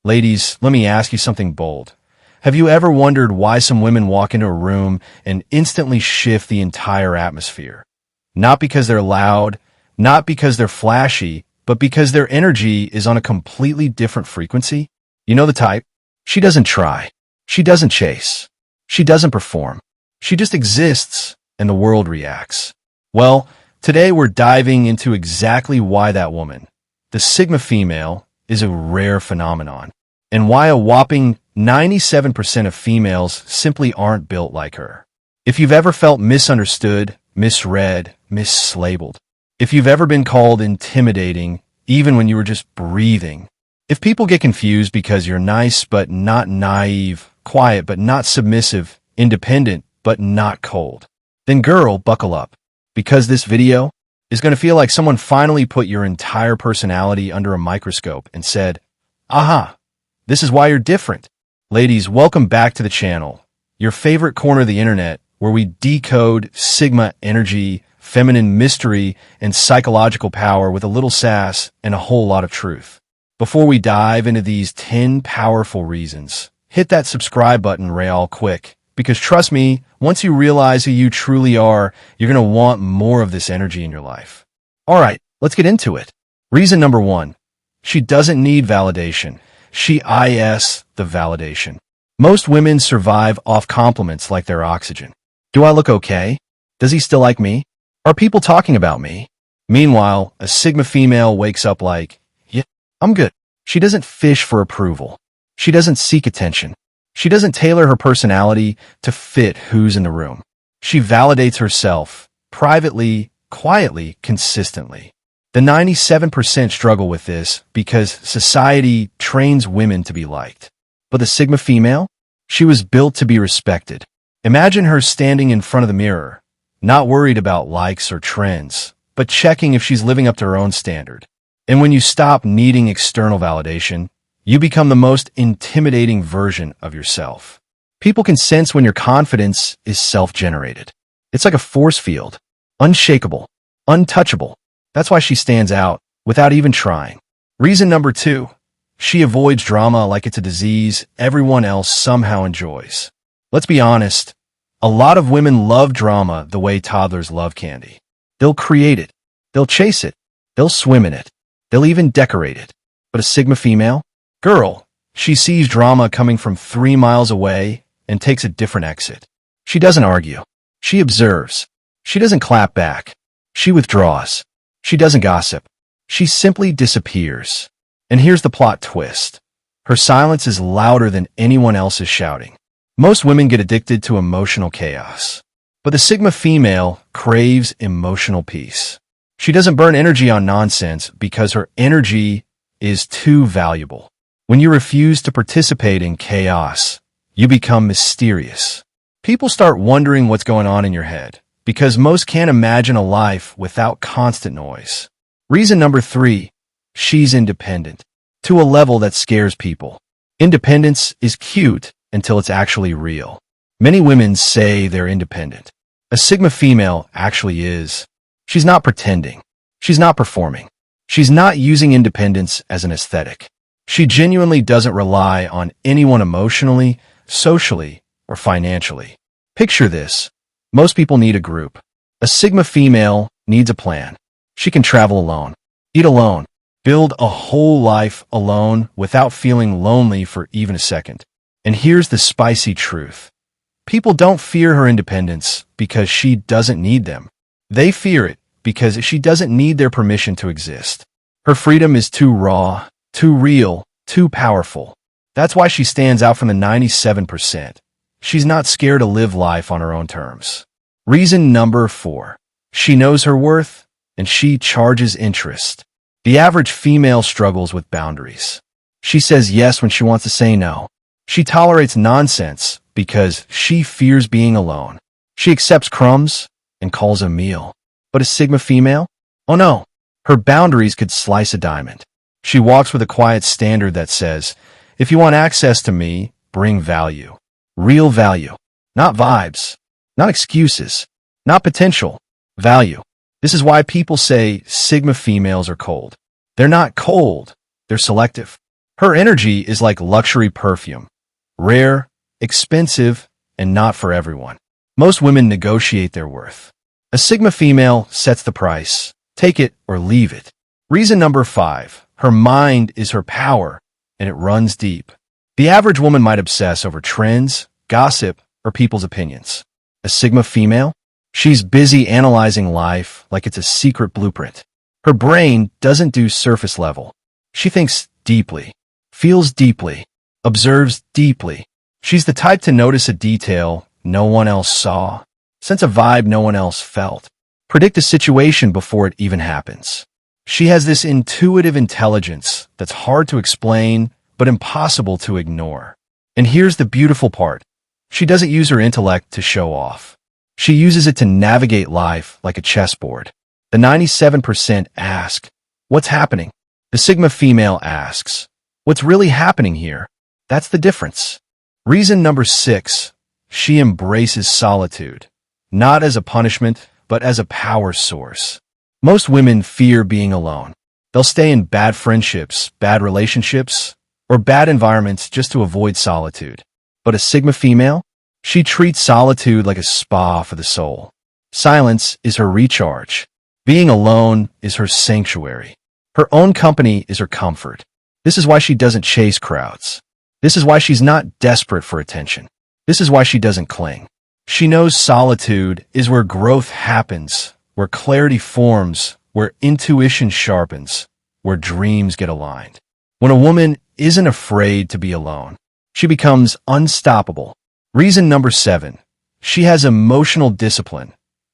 Ladies, let me ask you something bold. Have you ever wondered why some women walk into a room and instantly shift the entire atmosphere? Not because they're loud, not because they're flashy, but because their energy is on a completely different frequency? You know the type? She doesn't try. She doesn't chase. She doesn't perform. She just exists, and the world reacts. Well, today we're diving into exactly why that woman, the Sigma female, is a rare phenomenon, and why a whopping 97% of females simply aren't built like her. If you've ever felt misunderstood, misread, mislabeled, if you've ever been called intimidating, even when you were just breathing, if people get confused because you're nice but not naive, quiet but not submissive, independent but not cold, then girl, buckle up, because this video is going to feel like someone finally put your entire personality under a microscope and said, aha, this is why you're different. Ladies, welcome back to the channel, your favorite corner of the internet, where we decode Sigma energy, feminine mystery, and psychological power with a little sass and a whole lot of truth. Before we dive into these 10 powerful reasons, hit that subscribe button real quick, because trust me, once you realize who you truly are, you're going to want more of this energy in your life. All right, let's get into it. Reason number 1, she doesn't need validation. She is the validation. Most women survive off compliments like they're oxygen. Do I look okay? Does he still like me? Are people talking about me? Meanwhile, a Sigma female wakes up like, yeah, I'm good. She doesn't fish for approval. She doesn't seek attention. She doesn't tailor her personality to fit who's in the room. She validates herself, privately, quietly, consistently. The 97% struggle with this because society trains women to be liked. But the Sigma female? She was built to be respected. Imagine her standing in front of the mirror, not worried about likes or trends, but checking if she's living up to her own standard. And when you stop needing external validation, you become the most intimidating version of yourself. People can sense when your confidence is self-generated. It's like a force field, unshakable, untouchable. That's why she stands out without even trying. Reason number 2, she avoids drama like it's a disease everyone else somehow enjoys. Let's be honest, a lot of women love drama the way toddlers love candy. They'll create it, they'll chase it, they'll swim in it, they'll even decorate it. But a Sigma female? Girl, she sees drama coming from 3 miles away and takes a different exit. She doesn't argue. She observes. She doesn't clap back. She withdraws. She doesn't gossip. She simply disappears. And here's the plot twist. Her silence is louder than anyone else's shouting. Most women get addicted to emotional chaos. But the Sigma female craves emotional peace. She doesn't burn energy on nonsense because her energy is too valuable. When you refuse to participate in chaos, you become mysterious. People start wondering what's going on in your head, because most can't imagine a life without constant noise. Reason number 3, she's independent, to a level that scares people. Independence is cute until it's actually real. Many women say they're independent. A Sigma female actually is. She's not pretending. She's not performing. She's not using independence as an aesthetic. She genuinely doesn't rely on anyone emotionally, socially, or financially. Picture this. Most people need a group. A Sigma female needs a plan. She can travel alone, eat alone, build a whole life alone without feeling lonely for even a second. And here's the spicy truth. People don't fear her independence because she doesn't need them. They fear it because she doesn't need their permission to exist. Her freedom is too raw, too real, too powerful. That's why she stands out from the 97%. She's not scared to live life on her own terms. Reason number 4, she knows her worth and she charges interest. The average female struggles with boundaries. She says yes when she wants to say no. She tolerates nonsense because she fears being alone. She accepts crumbs and calls a meal. But a Sigma female? Oh no, her boundaries could slice a diamond. She walks with a quiet standard that says, if you want access to me, bring value. Real value. Not vibes. Not excuses. Not potential. Value. This is why people say Sigma females are cold. They're not cold. They're selective. Her energy is like luxury perfume. Rare, expensive, and not for everyone. Most women negotiate their worth. A Sigma female sets the price. Take it or leave it. Reason number 5. Her mind is her power, and it runs deep. The average woman might obsess over trends, gossip, or people's opinions. A Sigma female? She's busy analyzing life like it's a secret blueprint. Her brain doesn't do surface level. She thinks deeply, feels deeply, observes deeply. She's the type to notice a detail no one else saw, sense a vibe no one else felt, predict a situation before it even happens. She has this intuitive intelligence that's hard to explain but impossible to ignore. And here's the beautiful part. She doesn't use her intellect to show off. She uses it to navigate life like a chessboard. The 97% ask, "What's happening?" The Sigma female asks, "What's really happening here?" That's the difference. Reason number 6. She embraces solitude, not as a punishment, but as a power source. Most women fear being alone. They'll stay in bad friendships, bad relationships, or bad environments just to avoid solitude. But a Sigma female? She treats solitude like a spa for the soul. Silence is her recharge. Being alone is her sanctuary. Her own company is her comfort. This is why she doesn't chase crowds. This is why she's not desperate for attention. This is why she doesn't cling. She knows solitude is where growth happens, where clarity forms, where intuition sharpens, where dreams get aligned. When a woman isn't afraid to be alone, she becomes unstoppable. Reason number 7. She has emotional discipline,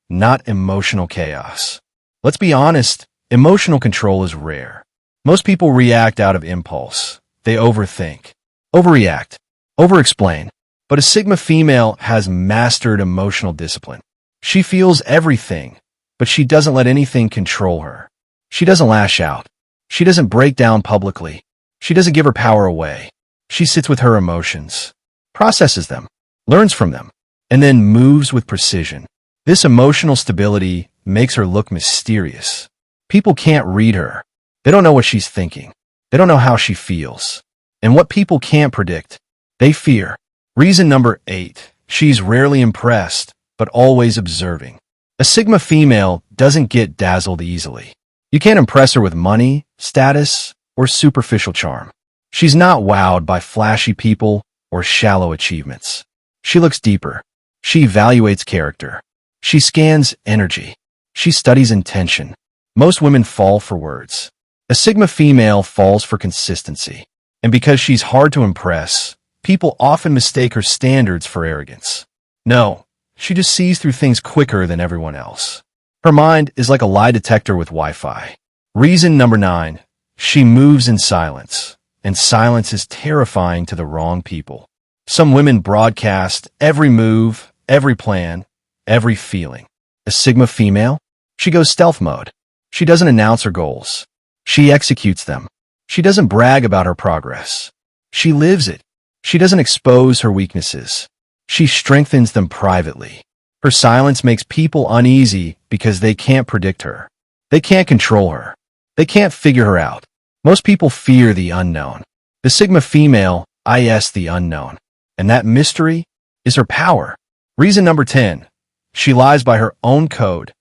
not emotional chaos. Let's be honest, emotional control is rare. Most people react out of impulse. They overthink, overreact, overexplain. But a Sigma female has mastered emotional discipline. She feels everything, but she doesn't let anything control her. She doesn't lash out. She doesn't break down publicly. She doesn't give her power away. She sits with her emotions, processes them, learns from them, and then moves with precision. This emotional stability makes her look mysterious. People can't read her. They don't know what she's thinking. They don't know how she feels. And what people can't predict, they fear. Reason number 8. She's rarely impressed, but always observing. A Sigma female doesn't get dazzled easily. You can't impress her with money, status, or superficial charm. She's not wowed by flashy people or shallow achievements. She looks deeper. She evaluates character. She scans energy. She studies intention. Most women fall for words. A Sigma female falls for consistency. And because she's hard to impress, people often mistake her standards for arrogance. No, she just sees through things quicker than everyone else. Her mind is like a lie detector with Wi-Fi. Reason number 9. She moves in silence, and silence is terrifying to the wrong people. Some women broadcast every move, every plan, every feeling. A Sigma female? She goes stealth mode. She doesn't announce her goals. She executes them. She doesn't brag about her progress. She lives it. She doesn't expose her weaknesses. She strengthens them privately. Her silence makes people uneasy because they can't predict her. They can't control her. They can't figure her out. Most people fear the unknown. The Sigma female is the unknown. And that mystery is her power. Reason number 10. She lies by her own code,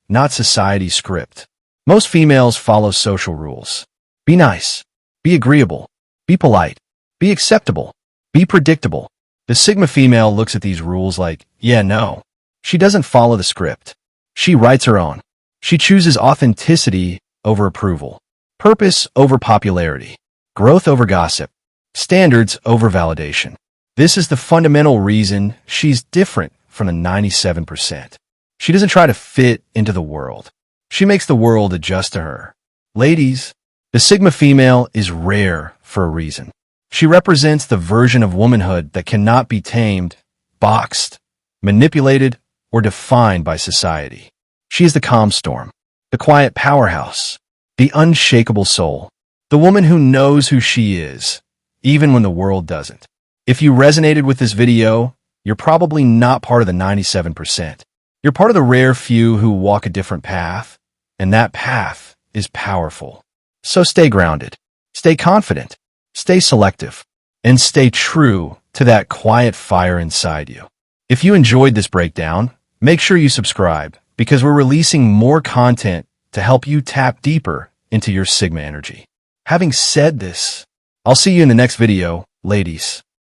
not society's script. Most females follow social rules. Be nice. Be agreeable. Be polite. Be acceptable. Be predictable. The Sigma female looks at these rules like, yeah, no. She doesn't follow the script. She writes her own. She chooses authenticity over approval, purpose over popularity, growth over gossip, standards over validation. This is the fundamental reason she's different from the 97%. She doesn't try to fit into the world. She makes the world adjust to her. Ladies, the Sigma female is rare for a reason. She represents the version of womanhood that cannot be tamed, boxed, manipulated, or defined by society. She is the calm storm, the quiet powerhouse, the unshakable soul, the woman who knows who she is, even when the world doesn't. If you resonated with this video, you're probably not part of the 97%. You're part of the rare few who walk a different path, and that path is powerful. So stay grounded, stay confident, Stay selective and stay true to that quiet fire inside you. If you enjoyed this breakdown, make sure you subscribe because we're releasing more content to help you tap deeper into your Sigma energy. Having said this, I'll see you in the next video, ladies.